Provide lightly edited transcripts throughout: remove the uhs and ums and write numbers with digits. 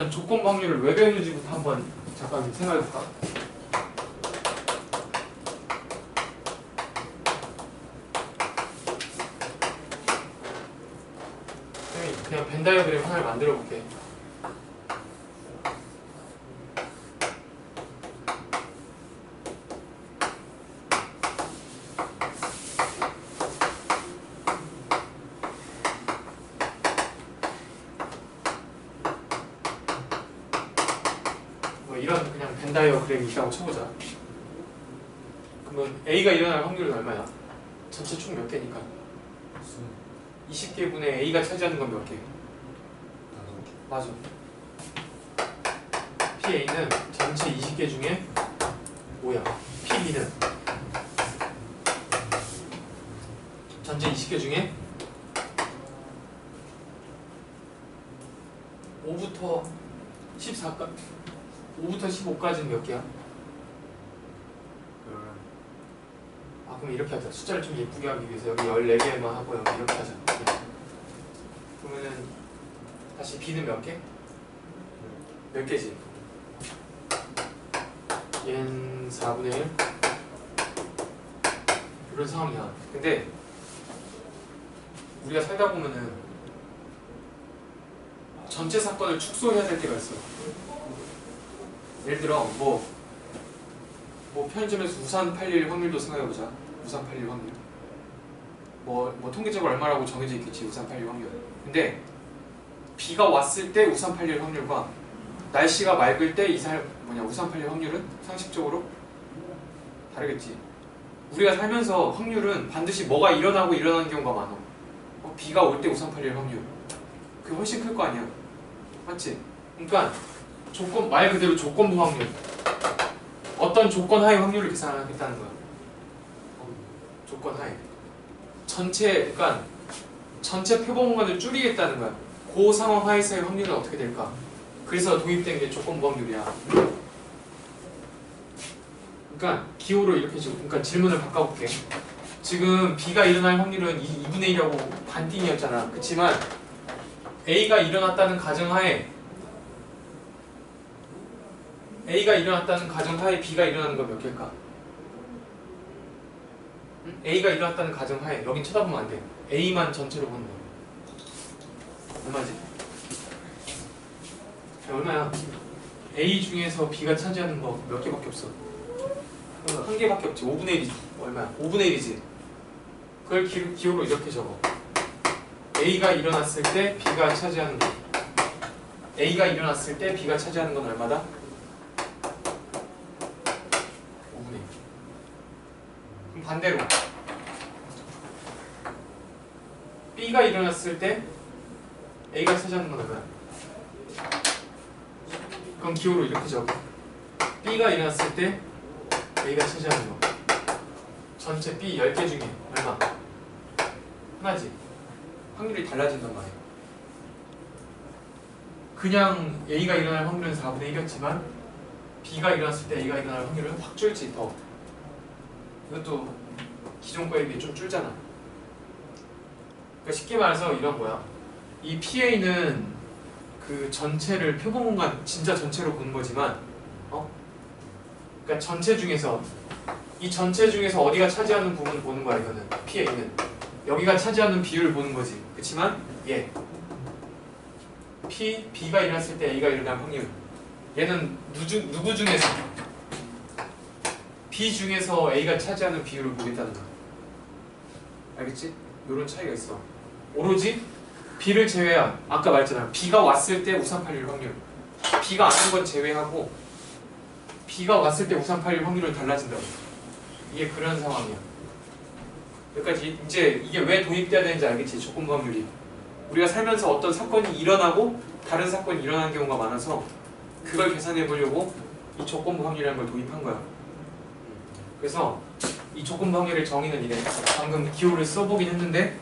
조건부 확률을 왜 배우는지부터 한번 잠깐 생각해볼까? 그냥 벤 다이어그램 하나를 만들어 볼게. 뭐 이런 그냥 벤 다이어그램이 있다고 쳐보자. 그러면 A가 일어날 확률은 얼마야? 전체 총 몇 개니까? 20개분의 A가 차지하는 건 몇 개? 맞아. PA는 전체 20개 중에 뭐야? PB는 전체 20개 중에 5부터 15까지는 몇 개야? 아, 그럼 이렇게 하자. 숫자를 좀 예쁘게 하기 위해서 여기 14개만 하고 여기 이렇게 하자. 그러면은 다시 B는 몇 개? 몇 개지? 얘는 4분의 1 이런 상황이야. 근데 우리가 살다 보면은 전체 사건을 축소해야 될 때가 있어. 예를 들어 뭐 편의점에서 우산 팔릴 확률도 생각해보자. 우산 팔릴 확률 뭐 통계적으로 얼마라고 정해져 있겠지. 우산 팔릴 확률. 근데 비가 왔을 때 우산 팔릴 확률과 날씨가 맑을 때 우산 팔릴 확률은 상식적으로 다르겠지. 우리가 살면서 확률은 반드시 뭐가 일어나고 일어나는 경우가 많아. 비가 올 때 우산 팔릴 확률 그게 훨씬 클 거 아니야. 맞지? 그러니까 말 그대로 조건부 확률. 어떤 조건 하에 확률을 계산하겠다는 거야. 조건 하에. 그러니까 전체 표본 공간을 줄이겠다는 거야. 그 상황 하에서의 확률은 어떻게 될까? 그래서 도입된 게 조건부 확률이야. 그러니까 기호로 이렇게 그러니까 질문을 바꿔볼게. 지금 B가 일어날 확률은 2분의 1이라고 반띵이었잖아. 그치만 A가 일어났다는 가정하에 B가 일어나는 건 몇 개일까? A가 일어났다는 가정하에 여긴 쳐다보면 안 돼. A만 전체로 보는 거야. 얼마지? 얼마야? A 중에서 B가 차지하는 거 몇 개밖에 없어. 한 개밖에 없지. 5분의 1이지. 얼마야? 5분의 1이지. 그걸 기호로 이렇게 적어. A가 일어났을 때 B가 차지하는 거. A가 일어났을 때 B가 차지하는 건 얼마다? 5분의 1. 그럼 반대로 B가 일어났을 때 A가 차지하는 건 얼마야? 그럼 기호로 이렇게 적어. B가 일어났을 때 A가 차지하는 거. 전체 B 10개 중에 얼마? 하나지. 확률이 달라진단 말이야. 그냥 A가 일어날 확률은 4분의 1이었지만 B가 일어났을 때 A가 일어날 확률은 확 줄지 더. 이것도 기존 거에 비해 좀 줄잖아. 그러니까 쉽게 말해서 이런 거야. 이 PA는 그 전체를 표본 공간 진짜 전체로 보는 거지만 그러니까 전체 중에서 어디가 차지하는 부분을 보는 거야. 이거는 PA는 여기가 차지하는 비율을 보는 거지. 그렇지만 B가 일어났을 때 A가 일어날 확률 얘는 누구 중에서 B 중에서 A가 차지하는 비율을 보겠다는 거야. 알겠지? 이런 차이가 있어. 오로지 B를 제외한 아까 말했잖아. B가 왔을 때 우산 팔릴 확률 B가 안 온 건 제외하고 B가 왔을 때 우산 팔릴 확률은 달라진다고. 이게 그런 상황이야. 여기까지 이제 이게 왜 도입돼야 되는지 알겠지? 조건부 확률이. 우리가 살면서 어떤 사건이 일어나고 다른 사건이 일어나는 경우가 많아서 그걸 계산해 보려고 이 조건부 확률이라는 걸 도입한 거야. 그래서 이 조건부 확률의 정의는 이래. 방금 기호를 써보긴 했는데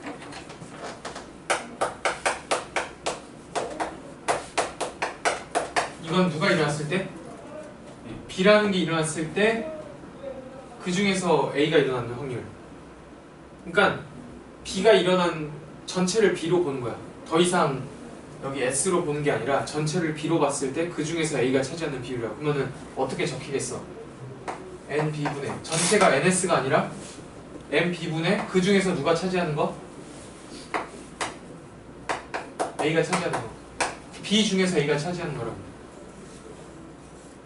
이건 누가 일어났을 때? B라는 게 일어났을 때 그 중에서 A가 일어나는 확률. 그러니까 B가 일어난 전체를 B로 보는 거야. 더 이상 여기 S로 보는 게 아니라 전체를 B로 봤을 때 그 중에서 A가 차지하는 비율이야. 그러면은 어떻게 적히겠어? NB분의 전체가 NS가 아니라 NB분의 그 중에서 누가 차지하는 거? A가 차지하는 거. B 중에서 A가 차지하는 거라고.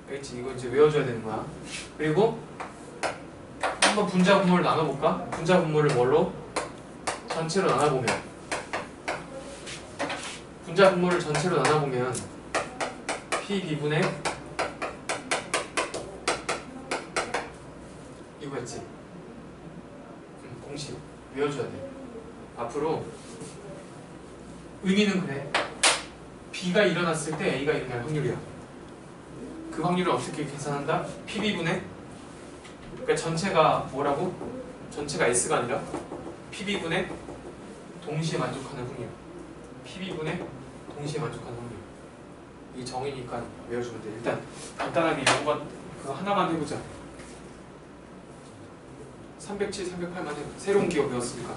알겠지? 이거 이제 외워줘야 되는 거야. 그리고 한번 분자 분모를 나눠볼까? 분자 분모를 뭘로? 전체로 나눠보면 분자 분모를 전체로 나눠보면 PB분의 이거였지? 공식 외워줘야 돼. 앞으로 의미는 그래. B가 일어났을 때 A가 일어날 확률이야. 그 확률을 어떻게 계산한다? PB분의 그러니까 전체가 뭐라고? 전체가 S가 아니라 PB분의 동시에 만족하는 확률. PB분의 동시에 만족하는 확률. 이 정의니까 외워주면 돼. 일단 간단하게 이거 그거 하나만 해보자. 307, 308만 해봐. 새로운 기호 배웠으니까.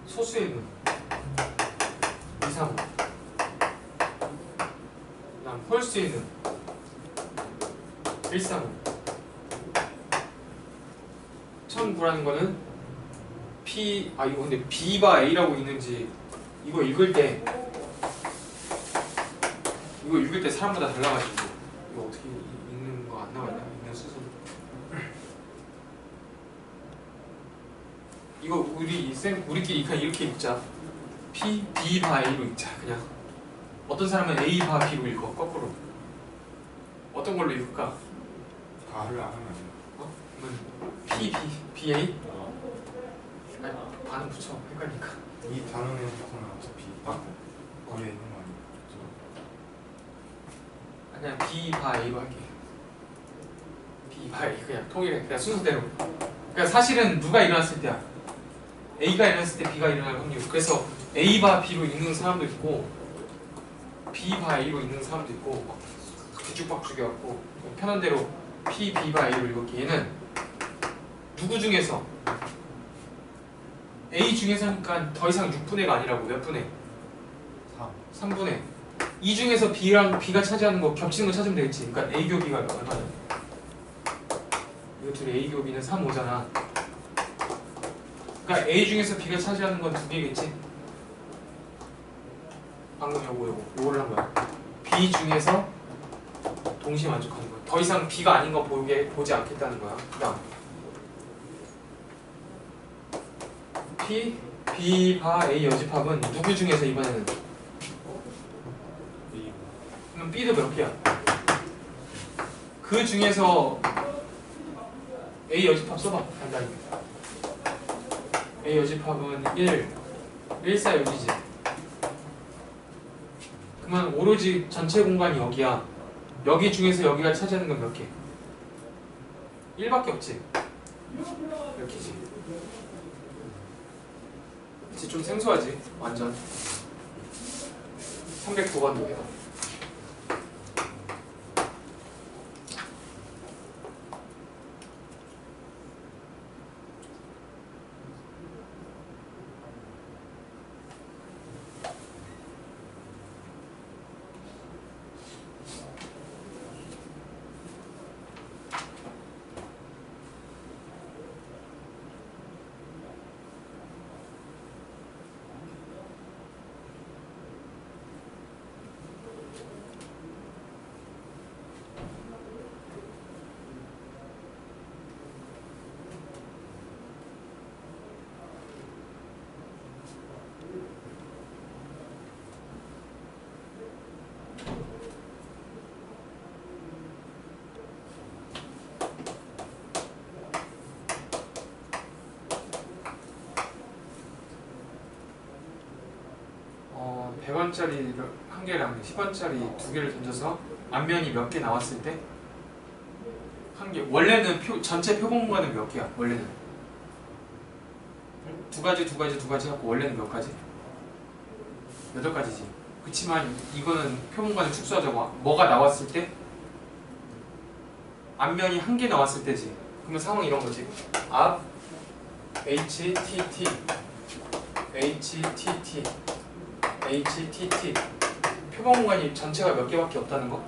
소수의 분 2, 3, 5 그다음 홀수의 분 1, 3, 5 처음 구라는 거는 이거 근데 B바 A라고 있는지 이거 읽을 때 사람마다 달라가지고 이거 어떻게 읽는 거 안 나와있나? 읽는 순서 이거 우리끼리 그냥 이렇게 읽자. B 바 A로 읽자. 그냥 어떤 사람은 A 바 B로 읽어. 거꾸로. 어떤 걸로 읽을까? 바를 안 하면 어? 그러면 B A? 아니 반은 붙여. 헷갈리니까. 이 단어는 어차피 거기에 있는 거 아니에요? 그냥 B 바 A로 할게. B 바 A 그냥 통일해. 그냥 순서대로. 그러니까 사실은 누가 일어났을 때야? A가 일어났을 때 B가 일어날 확률. 그래서 A 바 B로 읽는 사람도 있고 B 바 A로 읽는 사람도 있고 막 뒤죽박죽해갖고 편한 대로 P, B 바 A로 읽을게. 얘는 누구 중에서? A 중에서니까 더 이상 6분의가 아니라고. 몇 분의? 3 3분의. 이 중에서 B랑 B가 차지하는 거 겹치는 거 찾으면 되겠지. 그러니까 A 교 B가 얼마냐? 이거 둘이 A 교 B는 3, 5잖아. 그러니까 A 중에서 B가 차지하는 건 두 개겠지? 방금 요거를 한 거야. B 중에서 동시에 만족하는 거야. 더 이상 B가 아닌 거 보지 않겠다는 거야. 그 다음 B 바 A 여집합은 누구 중에서 이번에는? 그럼 B도 몇 개야? 그 중에서 A 여집합 써봐. 간단히 A 여집합은 1, 1, 4 여기지. 그러면 오로지 전체 공간이 여기야. 여기 중에서 여기가 차지하는 건 몇 개? 1밖에 없지. 이렇게지. 그치, 좀 생소하지? 완전 309번 노래다. 어, 100원짜리 한 개랑 10원짜리 두 개를 던져서 앞면이 몇 개 나왔을 때 한 개. 원래는 전체 표본 공간은 몇 개야? 원래는 두 가지 갖고 원래는 몇 가지? 8가지지. 그치만 이거는 표본 공간을 축소하자고. 뭐가 나왔을 때? 앞면이 한 개 나왔을 때지. 그러면 상황이 이런 거지. 앞 HTT HTT HTT 표본 공간이 전체가 몇 개밖에 없다는 거?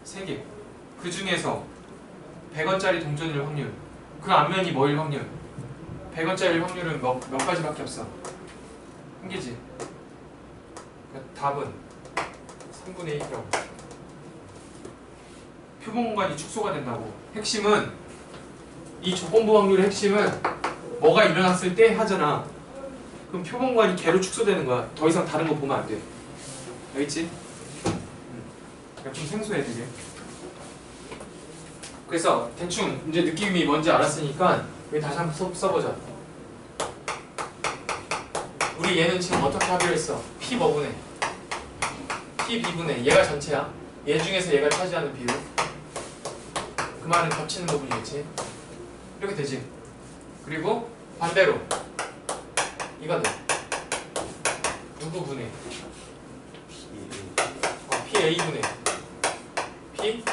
3개. 그 중에서 100원짜리 동전일 확률, 그 앞면이 뭐일 확률? 100원짜리 확률은 몇 가지밖에 없어. 한 개지. 그러니까 답은 3분의 1이라고. 표본 공간이 축소가 된다고. 핵심은 이 조건부 확률의 핵심은 뭐가 일어났을 때 하잖아. 그럼 표본 공간이 개로 축소되는 거야. 더 이상 다른 거 보면 안 돼. 알겠지? 그러니까 좀 생소해 되게. 그래서 대충 이제 느낌이 뭔지 알았으니까 여기 다시 한번 써보자. 우리 얘는 지금 어떻게 하기로 했어? P 뭐분의 P B분의 얘가 전체야. 얘 중에서 얘가 차지하는 비율. 그 말은 겹치는 부분이겠지. 이렇게 되지. 그리고 반대로 이거는 누구 분의 PA분의 P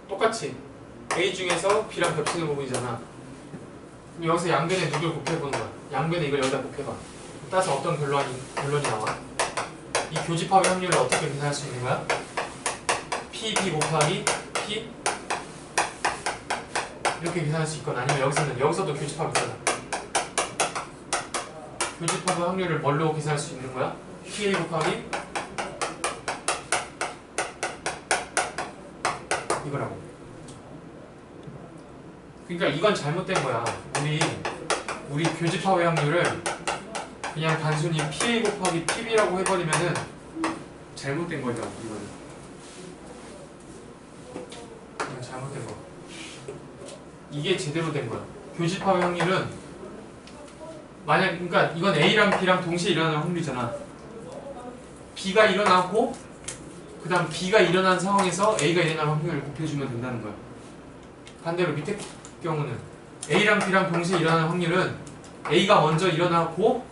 똑같이 A 중에서 B랑 겹치는 부분이잖아. 그럼 여기서 양변에 누굴 곱해보는 거야. 양변에 이걸 여기다 곱해봐. 따라서 어떤 결론이 나와? 이 교집합의 확률을 어떻게 계산할 수 있는 거야? P, B 곱하기 P 이렇게 계산할 수 있거나 아니면 여기서도 교집합 있잖아. 교집합의 확률을 뭘로 계산할 수 있는 거야? PA 곱하기 이거라고. 그러니까 이건 잘못된 거야. 우리 교집합의 확률을 그냥 단순히 PA 곱하기 PB라고 해버리면은 잘못된 거죠. 이거는. 이건 잘못된 거. 이게 제대로 된 거야. 교집합의 확률은 그러니까 이건 A랑 B랑 동시에 일어나는 확률이잖아. B가 일어나고 그 다음 B가 일어난 상황에서 A가 일어날 확률을 곱해주면 된다는 거야. 반대로 밑에 경우는 A랑 B랑 동시에 일어나는 확률은 A가 먼저 일어나고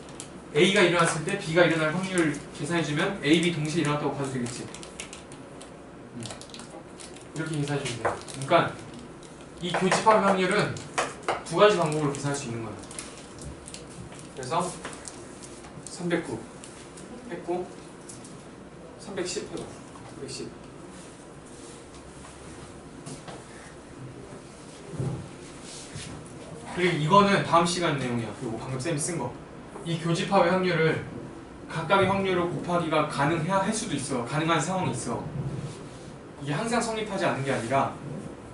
A가 일어났을 때 B가 일어날 확률을 계산해주면 A, B 동시에 일어났다고 봐도 되겠지. 이렇게 계산해주면 돼. 그러니까 이 교집합 확률은 두 가지 방법으로 계산할 수 있는 거야. 그래서 309 했고 310 해봐. 310. 그리고 이거는 다음 시간 내용이야. 그리고 방금 쌤이 쓴 거. 이 교집합의 확률을 각각의 확률을 곱하기가 가능해야 할 수도 있어. 가능한 상황이 있어. 이게 항상 성립하지 않는 게 아니라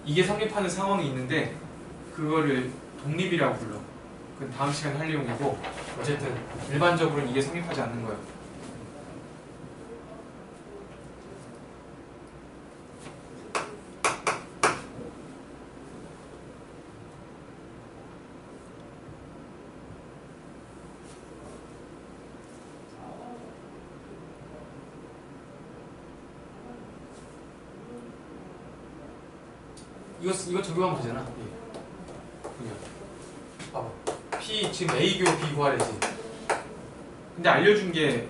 이게 성립하는 상황이 있는데 그거를 독립이라고 불러. 그건 다음 시간에 할 내용이고 어쨌든 일반적으로는 이게 성립하지 않는 거야. 이거 적용하면 되잖아. 그냥 봐봐. P 지금 A 교 B 구하래지. 근데 알려준 게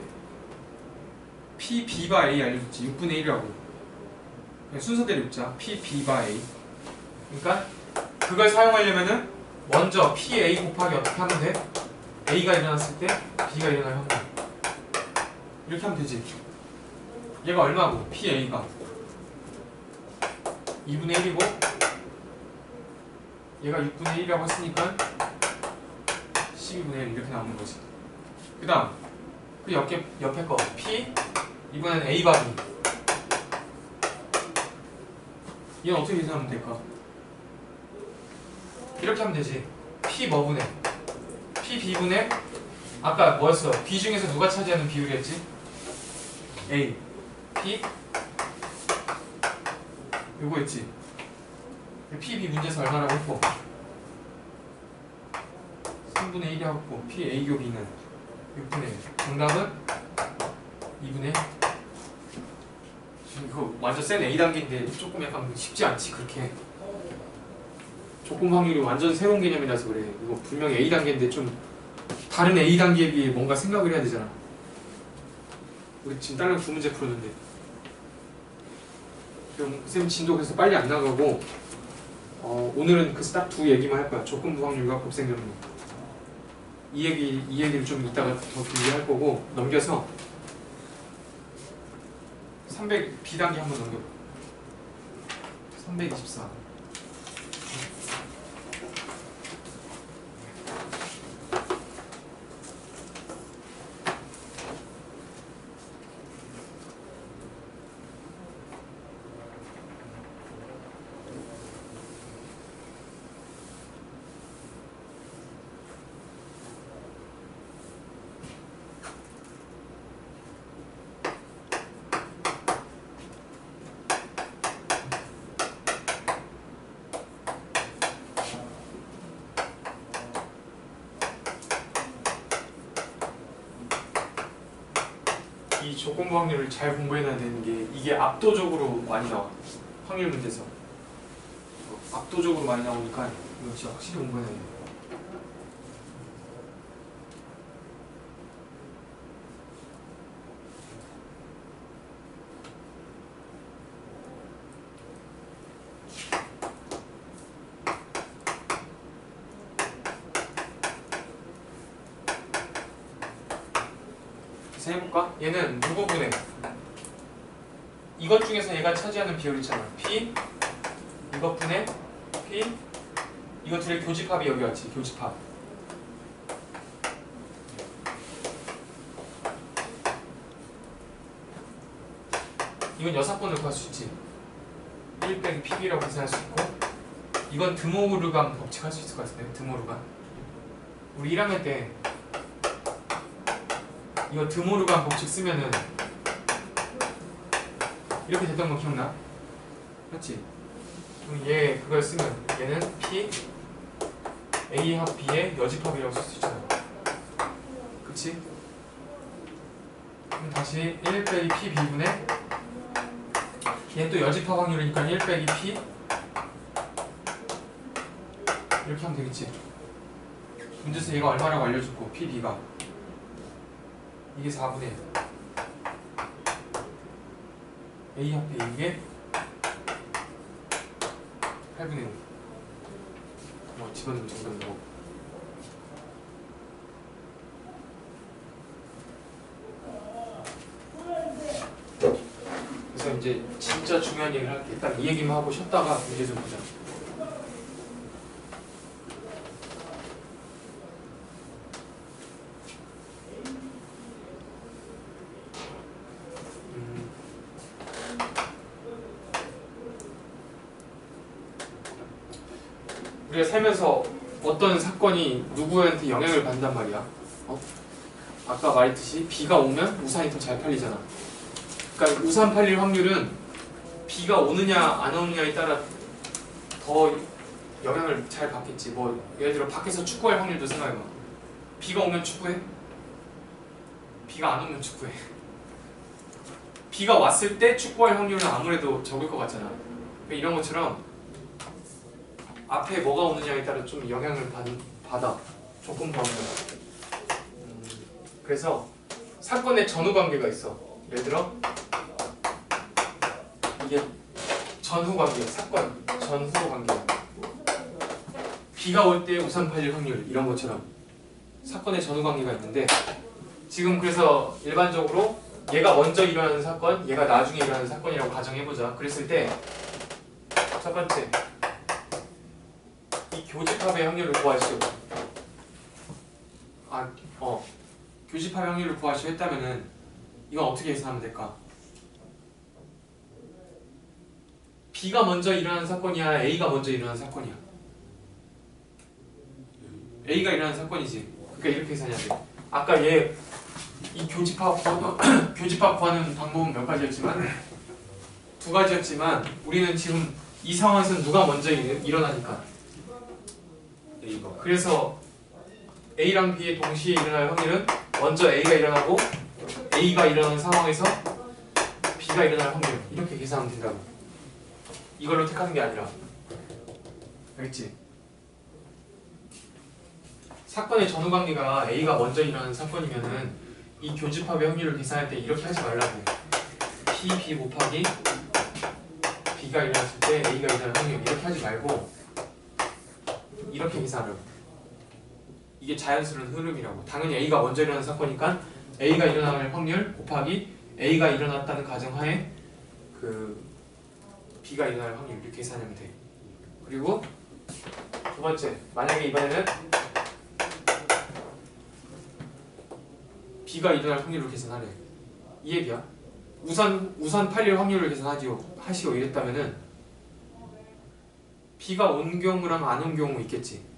P B바 A 알려줬지. 6분의 1이라고. 그냥 순서대로 읽자. P B바 A. 그러니까 그걸 사용하려면은 먼저 P A 곱하기 어떻게 하면 돼? A가 일어났을 때 B가 일어날 확률. 이렇게 하면 되지. 얘가 얼마고? P A가 2분의 1이고 얘가 6분의 1이라고 했으니까 12분의 1 이렇게 나오는 거지. 그 다음 그 옆에 거 P 이번엔 A 바 B. 얘는 어떻게 계산하면 될까? 이렇게 하면 되지. P 뭐분의 P B분의 아까 뭐였어? B 중에서 누가 차지하는 비율이었지? A P 요거였지. PB 문제에서 얼마라고 했고 3분의 1이 하고 PA 교 B는 6분의 1. 정답은 2분의 1. 이거 완전 센 A 단계인데 조금 약간 쉽지 않지 그렇게. 조건 확률이 완전 새로운 개념이라서 그래. 이거 분명히 A 단계인데 좀 다른 A 단계에 비해 뭔가 생각을 해야 되잖아. 우리 지금 딸랑 두 문제 풀었는데. 그럼 쌤 진도 그래서 빨리 안 나가고 오늘은 그래서 딱 두 얘기만 할 거야. 조건부 확률과 곱셈연분. 이 얘기를 좀 이따가 더 길게 할 거고 넘겨서 300 B 단계 한번 넘겨봐. 324. 이 조건부 확률을 잘 공부해놔야 되는 게 이게 압도적으로 많이 나와. 확률 문제에서 압도적으로 많이 나오니까 이거 진짜 확실히 공부해놔야 돼. 그래서 해볼까? 얘는 누구분해? 이것 중에서 얘가 차지하는 비율 있잖아. P 이것 분해 P 이거 둘의 교집합이 여기 왔지. 교집합. 이건 여사건을 구할 수 있지. 1 빼기 PB라고 계산할 수 있고 이건 드모르간 법칙 할 수 있을 것 같은데. 드모르간 우리 1학년 때 이거 드모르간 법칙 쓰면은 이렇게 됐던 거 기억나? 맞지? 그럼 얘 그걸 쓰면 얘는 P A 합 B의 여집합이라고 쓸 수 있잖아. 그치? 그럼 다시 1 빼기 P B분의 얘는 또 여집합 확률이니까 1 빼기 P 이렇게 하면 되겠지? 문제에서 얘가 얼마라고 알려줬고 P, B가 이게 4분의 1 A 합 B 이게 8분의 1 집어넣으면 정답이고 그래서 이제 진짜 중요한 얘기를 할게. 일단 이 얘기만 하고 쉬었다가 문제 좀 보자. 우리가 살면서 어떤 사건이 누구한테 영향을 받는단 말이야. 아까 말했듯이 비가 오면 우산이 더 잘 팔리잖아. 그러니까 우산 팔릴 확률은 비가 오느냐 안 오느냐에 따라 더 영향을 잘 받겠지. 뭐 예를 들어 밖에서 축구할 확률도 생각해봐. 비가 오면 축구해? 비가 안 오면 축구해. 비가 왔을 때 축구할 확률은 아무래도 적을 것 같잖아. 그러니까 이런 것처럼 앞에 뭐가 오느냐에 따라 좀 영향을 받아. 조건부 확률. 그래서 사건의 전후 관계가 있어. 예를 들어 이게 전후 관계, 사건 전후 관계. 비가 올 때 우산 팔릴 확률 이런 것처럼 사건의 전후 관계가 있는데 지금 그래서 일반적으로 얘가 먼저 일어나는 사건, 얘가 나중에 일어나는 사건이라고 가정해보자. 그랬을 때 첫 번째 이 교집합의 확률을 구하시오. 교집합의 확률을 구하시오 했다면은 이건 어떻게 계산하면 될까? B가 먼저 일어나는 사건이야? A가 먼저 일어나는 사건이야? A가 일어나는 사건이지. 그러니까 이렇게 계산해야 돼. 아까 얘 이 교집합 구하는 방법은 몇 가지였지만 두 가지였지만 우리는 지금 이 상황에서는 누가 먼저 일어나니까 A가. 그래서 A랑 B의 동시에 일어날 확률은 먼저 A가 일어나고 A가 일어나는 상황에서 B가 일어날 확률 이렇게 계산하면 된다고. 이걸로 택하는 게 아니라. 알겠지? 사건의 전후관계가 A가 먼저 일어나는 사건이면은 이 교집합의 확률을 계산할 때 이렇게 하지 말라고. P 곱하기 B가 일어났을 때 A가 일어날 확률 이렇게 하지 말고 이렇게 계산하라고. 이게 자연스러운 흐름이라고. 당연히 A가 먼저 일어나는 사건이니까 A가 일어날 확률 곱하기 A가 일어났다는 가정하에 그 B가 일어날 확률 이렇게 계산하면 돼. 그리고 두 번째, 만약에 이번에는 B가 일어날 확률을 계산하래. 이 얘기야. 우선 8일 확률을 하시오 이랬다면은 B가 온 경우랑 안 온 경우 있겠지.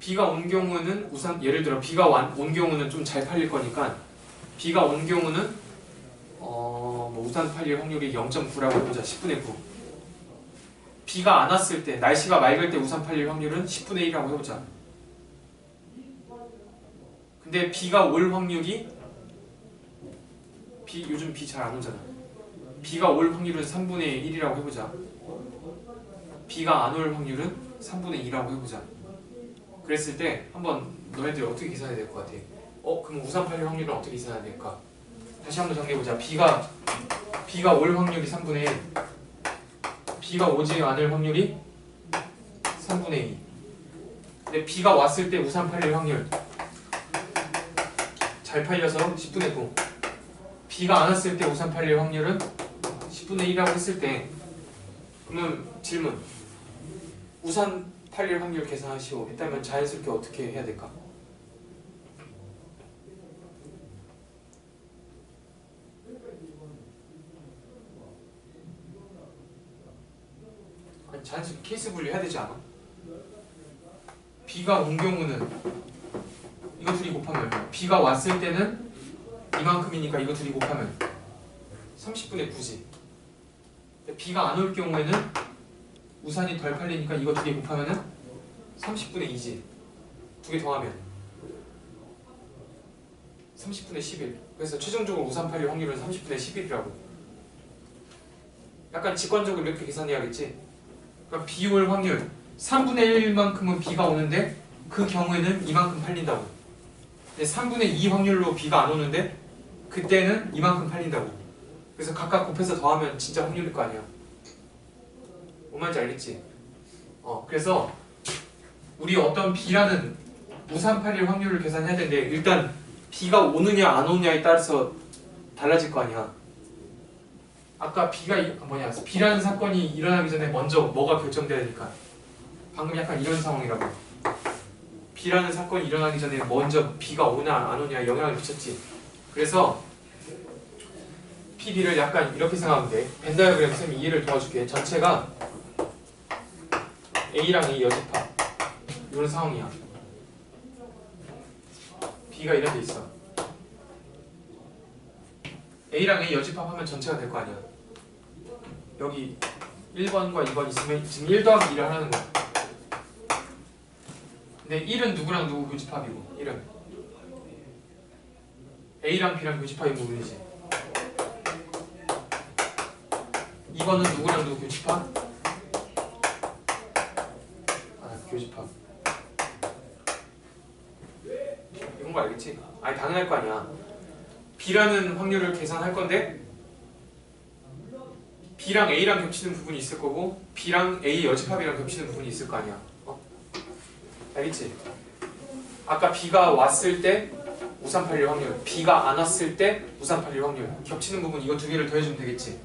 B가 온 경우는 예를 들어 B가 온 경우는 좀 잘 팔릴 거니까 B가 온 경우는 뭐 우산 팔릴 확률이 0.9라고 해보자. 10분의 9. B가 안 왔을 때, 날씨가 맑을 때 우산 팔릴 확률은 10분의 1이라고 해보자. 근데 B가 올 확률이 요즘 B 잘 안 오잖아. B가 올 확률은 3분의 1이라고 해보자. B가 안 올 확률은 3분의 2라고 해보자. 그랬을 때 한번 너네들 어떻게 계산해야 될 것 같아? 그럼 우산 팔릴 확률은 어떻게 계산해야 될까? 다시 한번 정리해보자. B가 올 확률이 3분의 1, B가 오지 않을 확률이 3분의 2. 근데 B가 왔을 때 우산 팔릴 확률 잘 팔려서 10분의 9. B가 안 왔을 때 우산 팔릴 확률은 10분의 1이라고 했을 때, 그러면 질문, 우산 팔릴 확률 계산하시오 했다면 자연스럽게 어떻게 해야 될까? 아니, 자연스럽게 케이스 분리해야 되지 않아? B가 온 경우는 이거 둘이 곱하면 얼마야? B가 왔을 때는 이만큼이니까 이거 둘이 곱하면 30분의 9지. B가 안 올 경우에는 우산이 덜 팔리니까 이거 두 개 곱하면은 30분의 2지. 두 개 더하면 30분의 11. 그래서 최종적으로 우산 팔릴 확률은 30분의 11이라고. 약간 직관적으로 이렇게 계산해야겠지. 그러니까 B 올 확률 3분의 1만큼은 B가 오는데 그 경우에는 이만큼 팔린다고. 근데 3분의 2 확률로 B가 안 오는데 그때는 이만큼 팔린다고. 그래서 각각 곱해서 더하면 진짜 확률일 거 아니야. 뭔 말인지 알겠지? 그래서 우리 어떤 B라는 우산 팔릴 확률을 계산해야 되는데 일단 B가 오느냐 안 오느냐에 따라서 달라질 거 아니야. 아까 B라는 사건이 일어나기 전에 먼저 뭐가 결정돼야 되니까 방금 약간 이런 상황이라고. B라는 사건이 일어나기 전에 먼저 B가 오냐 안 오냐 영향을 미쳤지. 그래서 PB를 약간 이렇게 생각하면 돼. 벤 다이어그램 쌤이 이해를 도와줄게. 전체가 A랑 A 여집합 이런 상황이야. B가 이런 데 있어. A랑 A 여집합하면 전체가 될 거 아니야. 여기 1번과 2번 있으면 지금 1 더하기 2를 하라는 거야. 근데 1은 누구랑 누구 교집합이고 1은 A랑 B랑 교집합인 부분이지. 2번은 누구랑 누구 교집합? 교집합. 이런 거 알겠지? 아니 당연할 거 아니야. B라는 확률을 계산할 건데 B랑 A랑 겹치는 부분이 있을 거고 B랑 A 여집합이랑 겹치는 부분이 있을 거 아니야. 알겠지? 아까 B가 왔을 때 우산 팔릴 확률, B가 안 왔을 때 우산 팔릴 확률 겹치는 부분 이거 두 개를 더해주면 되겠지.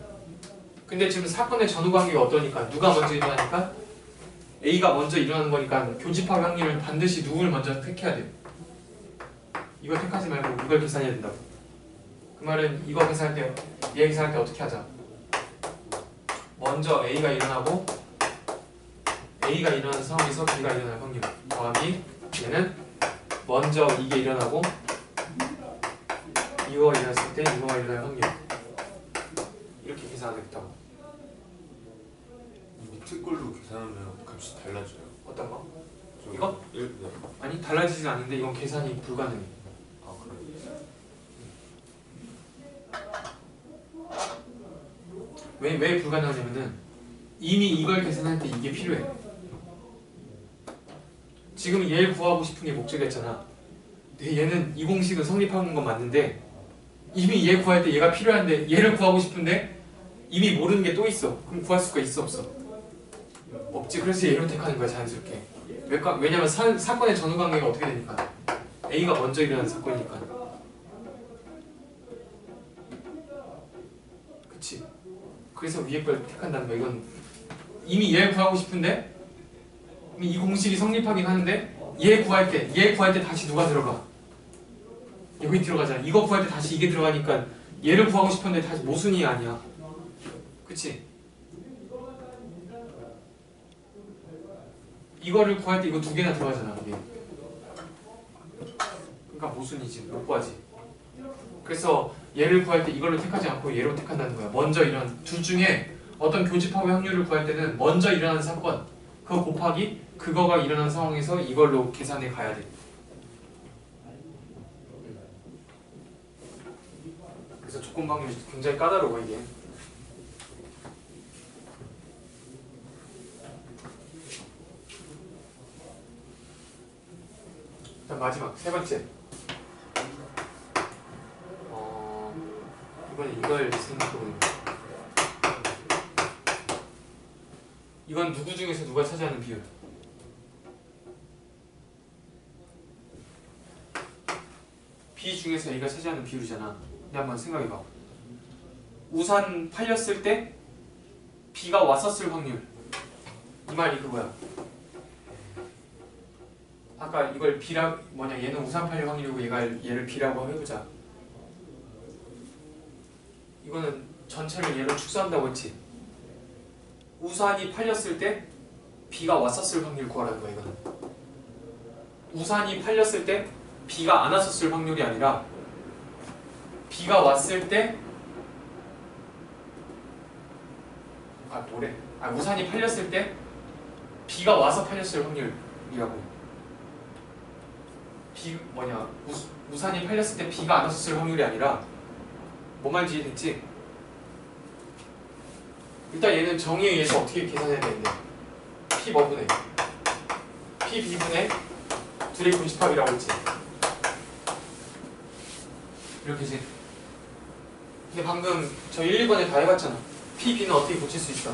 근데 지금 사건의 전후관계가 어떠니까 누가 먼저 일어나니까 A가 먼저 일어나는 거니까 교집합 확률은 반드시 누구를 먼저 택해야 돼. 이걸 택하지 말고 이걸 계산해야 된다고. 그 말은 이거 계산할 때, 얘 계산할 때 어떻게 하자. 먼저 A가 일어나고 A가 일어나는 상황에서 B가 일어날 확률 더하기 얘는 먼저 이게 일어나고 이거가 일어났을 때 이거가 일어날 확률 이렇게 계산하겠다고. 밑에 걸로 계산하면 값이 달라져요. 어떤 거? 저기 이거? 네. 아니 달라지진 않는데 이건 계산이 불가능해. 아 그래. 왜 불가능하냐면은 이미 이걸 계산할 때 이게 필요해. 지금 얘를 구하고 싶은 게 목적이었잖아. 근데 얘는 이 공식은 성립하는 건 맞는데 이미 얘 구할 때 얘가 필요한데 얘를 구하고 싶은데 이미 모르는 게 또 있어. 그럼 구할 수가 있어 없어? 없지. 그래서 얘를 택하는 거야 자연스럽게. 왜냐면 사건의 전후 관계가 어떻게 되니까 A가 먼저 일어나는 사건이니까. 그치? 그래서 위에 걸 택한다는 거야. 이건 이미 얘를 구하고 싶은데 이미 이 공식이 성립하긴 하는데 얘 구할 때 다시 누가 들어가? 여기 들어가잖아. 이거 구할 때 다시 이게 들어가니까 얘를 구하고 싶은데 다시 모순이 아니야. 그치? 이거를 구할 때 이거 두 개나 들어가잖아. 이게. 그러니까 모순이지. 못 구하지. 그래서 얘를 구할 때 이걸로 택하지 않고 얘로 택한다는 거야. 먼저 이런 둘 중에 어떤 교집합의 확률을 구할 때는 먼저 일어나는 사건 그거 곱하기 그거가 일어난 상황에서 이걸로 계산해 가야 돼. 그래서 조건 방법이 굉장히 까다로워 이게. 일단 마지막 세 번째. 이번에 이걸 생각해보는 거야. 이건 누구 중에서 누가 차지하는 비율? B 중에서 A가 차지하는 비율이잖아. 근데 한번 생각해봐. 우산 팔렸을 때 B가 왔었을 확률. 이 말이 그거야. 아까 이걸 B라 얘는 우산 팔릴 확률이고 얘를 B라고 해보자. 이거는 전체를 얘로 축소한다고 했지. 우산이 팔렸을 때 B가 왔었을 확률 구하라는 거야. 이거는 우산이 팔렸을 때 B가 안 왔었을 확률이 아니라 B가 왔을 때 우산이 팔렸을 때 B가 와서 팔렸을 확률이라고. 우산이 팔렸을 때 B가 안 왔었을 확률이 아니라 뭔 말인지 이해됐지? 일단 얘는 정의에 의해서 어떻게 계산해야 되는데 P 뭐분의 P B분의 둘의 교집합이라고 했지. 이렇게지. 근데 방금 저 1, 2번에 다 해봤잖아. P, B는 어떻게 고칠 수 있어?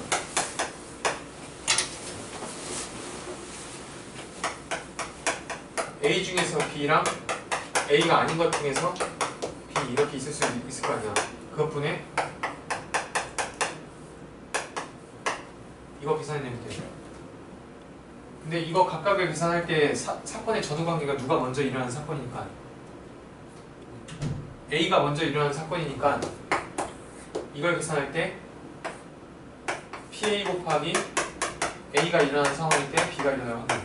A 중에서 B랑 A가 아닌 것 중에서 B 이렇게 있을 수 있을 거 아니야. 그것분에 이거 계산해내면 돼. 근데 이거 각각을 계산할 때 사건의 전후 관계가 누가 먼저 일어나는 사건이니까 A가 먼저 일어나는 사건이니까 이걸 계산할 때 PA 곱하기 A가 일어나는 상황일 때 B가 일어나는 확률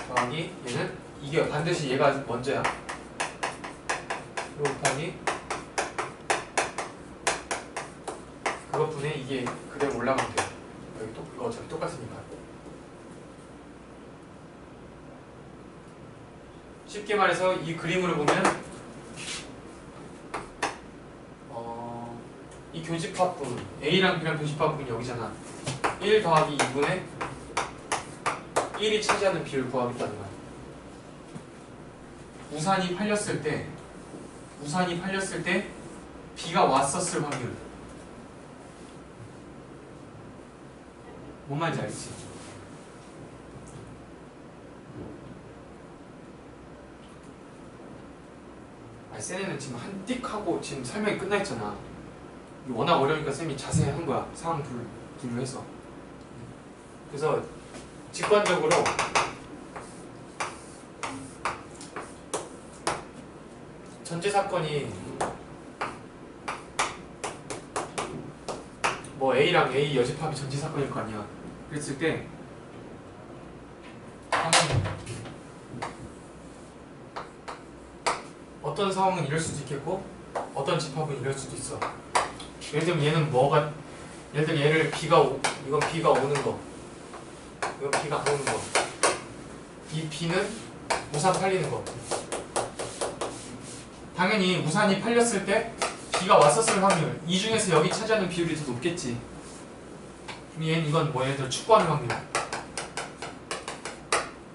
더하기 얘는 이게 반드시 얘가 먼저야. 곱하기 그것분에 이게 그대로 올라가면 돼. 여기 이거 어차피 똑같으니까. 쉽게 말해서 이 그림으로 보면 이 교집합분 A랑 B랑 교집합분이 여기잖아. 1 더하기 2분의 1이 차지하는 비율을 구하겠다는 거야. 우산이 팔렸을 때 B가 왔었을 확률. 뭔 말인지 알지? 쌤은 지금 한 띡 하고 지금 설명이 끝나 있잖아. 워낙 어려우니까 쌤이 자세히 한 거야. 상황 분류해서. 그래서 직관적으로 전체 사건이 뭐 A랑 A 여집합이 전체 사건일 거 아니야. 그랬을 때 어떤 상황은 이럴 수도 있겠고 어떤 집합은 이럴 수도 있어. 예를 들면 얘는 예를 들면 얘를 이건 B가 오는 거, 이건 B가 안 오는 거. 이 B는 우산 팔리는 거. 당연히 우산이 팔렸을 때 B가 왔었을 확률. 이 중에서 여기 차지하는 비율이 더 높겠지. 그럼 얘는 이건 뭐 예를 들어 축구하는 확률.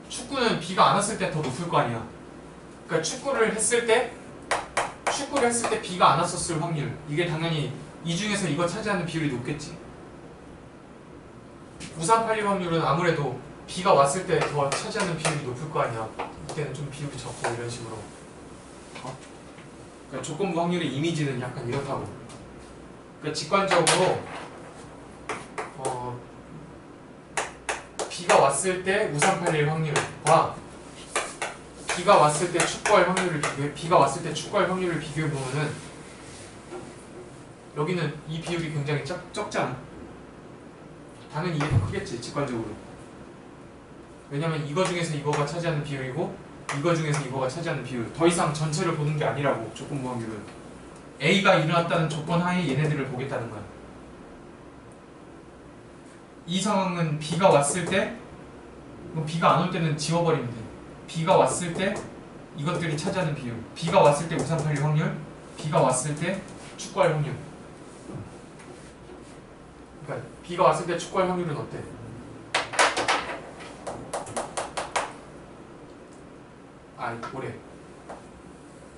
축구는 B가 안 왔을 때 더 높을 거 아니야. 그러니까 축구를 했을 때 B가 안 왔었을 확률. 이게 당연히 이 중에서 이거 차지하는 비율이 높겠지. 우산팔릴 확률은 아무래도 B가 왔을 때 더 차지하는 비율이 높을 거 아니야. 이때는 좀 비율이 적고 이런 식으로. 그러니까 조건부 확률의 이미지는 약간 이렇다고. 그러니까 직관적으로 B가 왔을 때 우산팔릴 확률과 B가 왔을 때 축구할 확률을 비교해 보면은 여기는 이 비율이 굉장히 적잖아. 당연히 이게 더 크겠지, 직관적으로. 왜냐면 이거 중에서 이거가 차지하는 비율이고 이거 중에서 이거가 차지하는 비율. 더 이상 전체를 보는 게 아니라고, 조건부 확률은. A가 일어났다는 조건 하에 얘네들을 보겠다는 거야. 이 상황은 B가 왔을 때, B가 안 올 때는 지워버리면 돼. B가 왔을 때 이것들이 차지하는 비율. B가 왔을 때 우산팔릴 확률, B가 왔을 때 축구할 확률. 그러니까 B가 왔을 때 축구할 확률은 어때? 뭐래?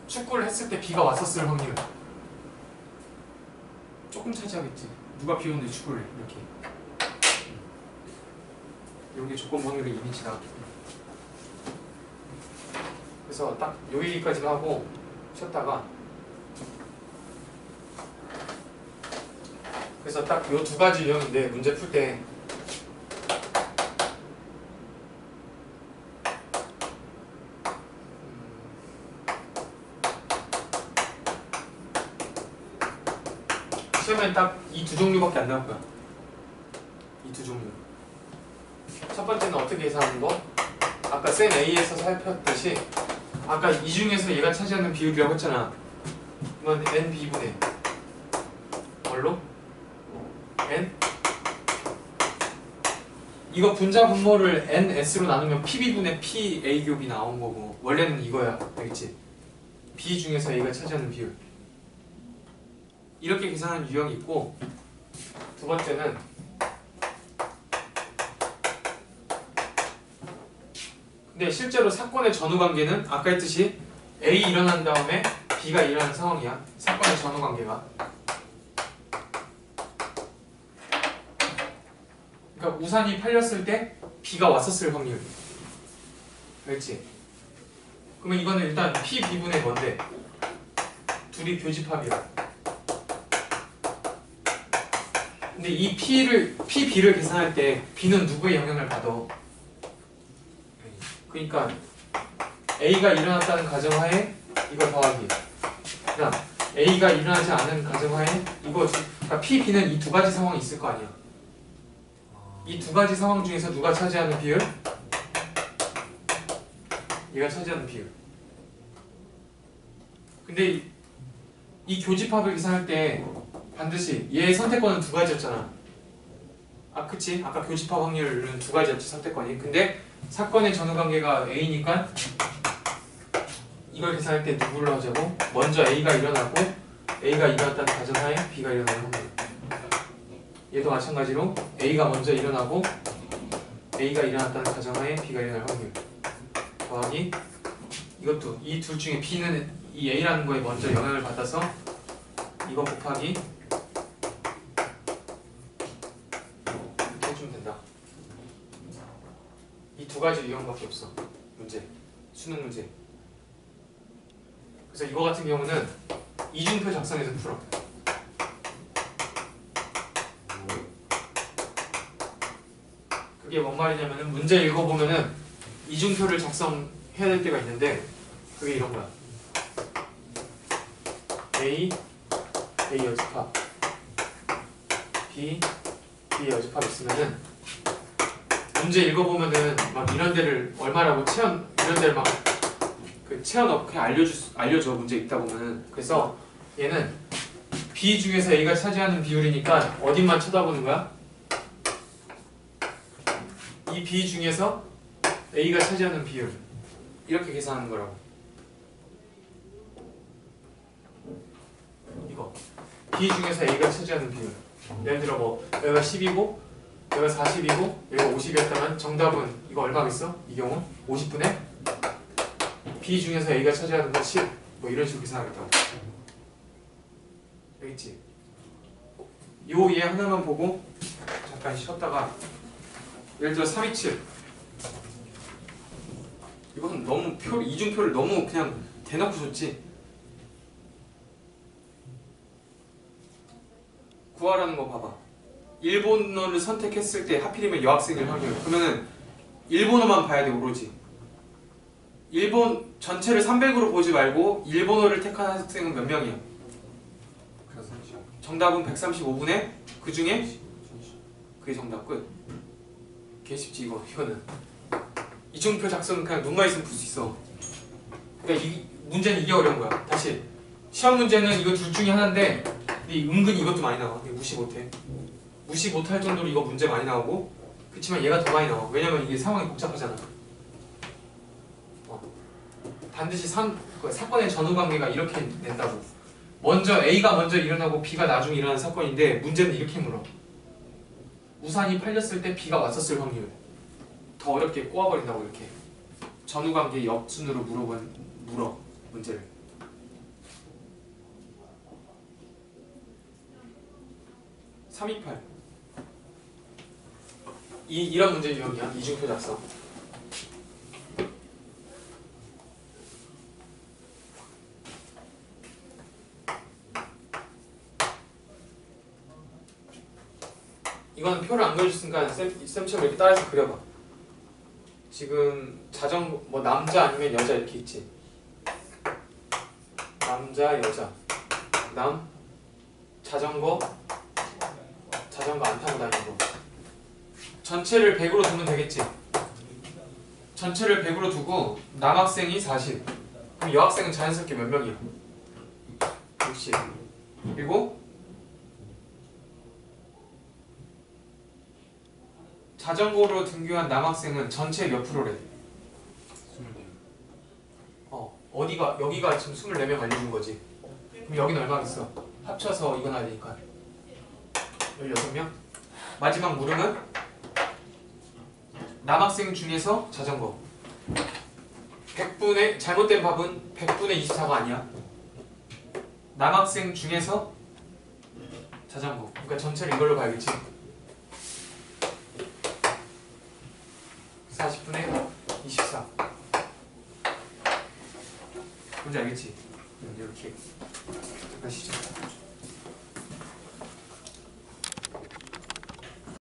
축구를 했을 때 B가 왔었을 확률 조금 차지하겠지. 누가 비 오는데 축구를 해, 이렇게. 이런 게 조건부 확률의 이미지다. 그래서 딱 요 얘기까지만 하고 쉬었다가, 그래서 딱 요 두 가지 유형인데 문제 풀 때 시험엔 딱 이 두 종류밖에 안 나올 거야. 이 두 종류. 첫 번째는 어떻게 계산하는 거? 아까 쌤 A에서 살폈듯이 아까 이 중에서 얘가 차지하는 비율이라고 했잖아. 이건 NB분의 뭘로? N? 이거 분자 분모를 NS로 나누면 PB분의 PA 곱이 나온 거고, 원래는 이거야. 알겠지? B 중에서 A가 차지하는 비율. 이렇게 계산하는 유형이 있고, 두 번째는 근데 실제로 사건의 전후관계는 아까 했듯이 A 일어난 다음에 B가 일어나는 상황이야. 사건의 전후관계가. 그러니까 우산이 팔렸을 때 B가 왔었을 확률. 알겠지? 그러면 이거는 일단 P, B분의 뭔데? 둘이 교집합이야. 근데 이 P, B를 계산할 때 B는 누구의 영향을 받아? 그러니까 A가 일어났다는 가정하에 이걸 더하기. 그다음 A가 일어나지 않은 가정하에 이거, 그러니까 P, B는 이 두 가지 상황이 있을 거 아니야. 이 두 가지 상황 중에서 누가 차지하는 비율? 얘가 차지하는 비율. 근데 이 교집합을 계산할 때 반드시 얘의 선택권은 두 가지였잖아. 그치? 아까 교집합 확률은 두 가지였지, 선택권이. 근데 사건의 전후관계가 A니까 이걸 계산할 때 누구를 하자고? 먼저 A가 일어나고 A가 일어났다는 가정하에 B가 일어나는 확률. 얘도 마찬가지로 A가 먼저 일어나고 A가 일어났다는 가정하에 B가 일어날 확률 더하기, 이것도 이 둘 중에 B는 이 A라는 거에 먼저 영향을 받아서 이거 곱하기, 이렇게 해주면 된다. 이 두 가지 유형밖에 없어, 문제, 수능 문제. 그래서 이거 같은 경우는 이중표 작성해서 풀어. 그게 뭔 말이냐면은 문제 읽어보면은 이중표를 작성해야 될 때가 있는데, 그게 이런 거야. A 여집합, B 여집합 있으면은 문제 읽어보면은 막 이런 데를 얼마라고 이런 데를 막 그 채워넣게 알려줘, 문제 읽다 보면은. 그래서 얘는 B 중에서 A가 차지하는 비율이니까 어딘만 쳐다보는 거야? 이 B 중에서 A가 차지하는 비율, 이렇게 계산하는 거라고. 이거 B 중에서 A가 차지하는 비율. 예를 들어 뭐 여기가 10이고 여기가 40이고 여기가 50이었다면 정답은 이거 얼마겠어? 이 경우 50분의 B 중에서 A가 차지하는 건 10. 뭐 이런 식으로 계산하겠다고. 알겠지? 요 얘 하나만 보고 잠깐 쉬었다가 예를 들어 327. 이건 너무 이중표를 너무 그냥 대놓고 줬지. 구하라는 거 봐봐. 일본어를 선택했을 때 하필이면 여학생일 확률. 그러면은 일본어만 봐야 돼 오로지. 일본 전체를 300으로 보지 말고 일본어를 택한 학생은 몇 명이야? 그래서 정답은 135분의 그 중에 그게 정답 끝. 개 쉽지 이거는. 이중표 작성은 그냥 눈만 있으면 풀 수 있어. 그러니까 이 문제는 이게 어려운 거야. 다시 시험 문제는 이거 둘 중에 하나인데 은근히 이것도 많이 나와. 무시 못해. 무시 못할 정도로 이거 문제 많이 나오고 그렇지만 얘가 더 많이 나와. 왜냐면 이게 상황이 복잡하잖아. 반드시 사건의 전후관계가 이렇게 낸다고. 먼저 A가 먼저 일어나고 B가 나중에 일어나는 사건인데 문제는 이렇게 물어. 우산이 팔렸을 때 B가 왔었을 확률. 더 어렵게 꼬아버린다고 이렇게. 전후관계 역순으로 물어 문제를. (328) 이런 문제 유형이야. 이중표 작성. 이건 표를 안 그려줬으니까 쌤처럼 이렇게 따라서 그려봐. 지금 자전거 뭐 남자 아니면 여자 이렇게 있지. 남자 여자 그다음 자전거 안 타고 다니는 거. 전체를 100으로 두면 되겠지. 전체를 100으로 두고 남학생이 40. 그럼 여학생은 자연스럽게 몇 명이야? 60. 그리고 자전거로 등교한 남학생은 전체 몇 프로래? 24명. 어디가 여기가 지금 24명 알려준 거지. 그럼 여기는 얼마겠어? 합쳐서 이건 아니니까 16명? 마지막 물음은 남학생 중에서 자전거 100분의 잘못된 답은 100분의 24가 아니야. 남학생 중에서 자전거. 그러니까 전체를 이걸로 봐야겠지. 40분의 24. 뭔지 알겠지? 이렇게. 잠깐 시작.